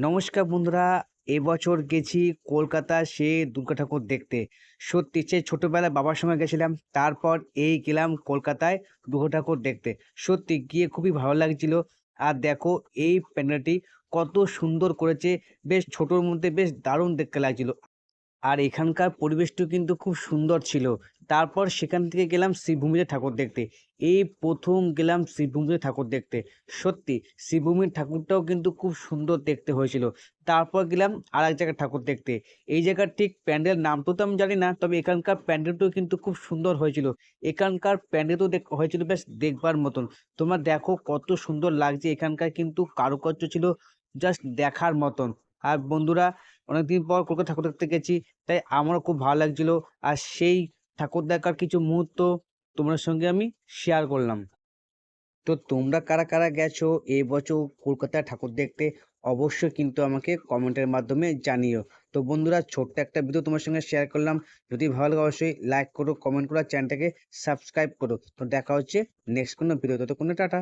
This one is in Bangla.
নমস্কার বন্ধুরা, এবছর গেছি কলকাতা সে দুর্গা ঠাকুর দেখতে। সত্যি সে ছোটবেলায় বাবার সঙ্গে গেছিলাম, তারপর এই গেলাম কলকাতায় দুর্গা ঠাকুর দেখতে। সত্যি গিয়ে খুবই ভালো লাগছিল। আর দেখো এই প্যান্ডেলটি কত সুন্দর করেছে, বেশ ছোটোর মধ্যে বেশ দারুণ দেখতে লাগছিল। আর এখানকার পরিবেশটিও কিন্তু খুব সুন্দর ছিল। তারপর সেখান থেকে গেলাম শ্রীভূমিতে ঠাকুর দেখতে। এই প্রথম গেলাম শ্রীভূমিতে ঠাকুর দেখতে। সত্যি শ্রীভূমির ঠাকুরটাও কিন্তু খুব সুন্দর দেখতে হয়েছিল। তারপর গেলাম আরেক জায়গায় ঠাকুর দেখতে। এই জায়গার ঠিক প্যান্ডেল নামটা তো আমি জানি না, তবে এখানকার প্যান্ডেলটাও কিন্তু খুব সুন্দর হয়েছিল। এখানকার প্যান্ডেলও হয়েছিল বেশ দেখবার মতন। তোমরা দেখো কত সুন্দর লাগছে, এখানকার কিন্তু কারুকার্য ছিল জাস্ট দেখার মতন। আর বন্ধুরা, অনেকদিন পর কলকাতা ঠাকুর দেখতে গেছি, তাই আমারও খুব ভালো লাগছিল। আর সেই ঠাকুর দেখার কিছু মুহূর্ত তোমার সঙ্গে আমি শেয়ার করলাম। তো তোমরা কারা কারা গেছো এবছর কলকাতায় ঠাকুর দেখতে, অবশ্যই কিন্তু আমাকে কমেন্টের মাধ্যমে জানিও। তো বন্ধুরা, ছোট্ট একটা ভিডিও তোমার সঙ্গে শেয়ার করলাম। যদি ভালো লাগে অবশ্যই লাইক করো, কমেন্ট করো, আর চ্যানেলটাকে সাবস্ক্রাইব করো। তো দেখা হচ্ছে নেক্সট কোনো ভিডিও, ততক্ষণে টাটা।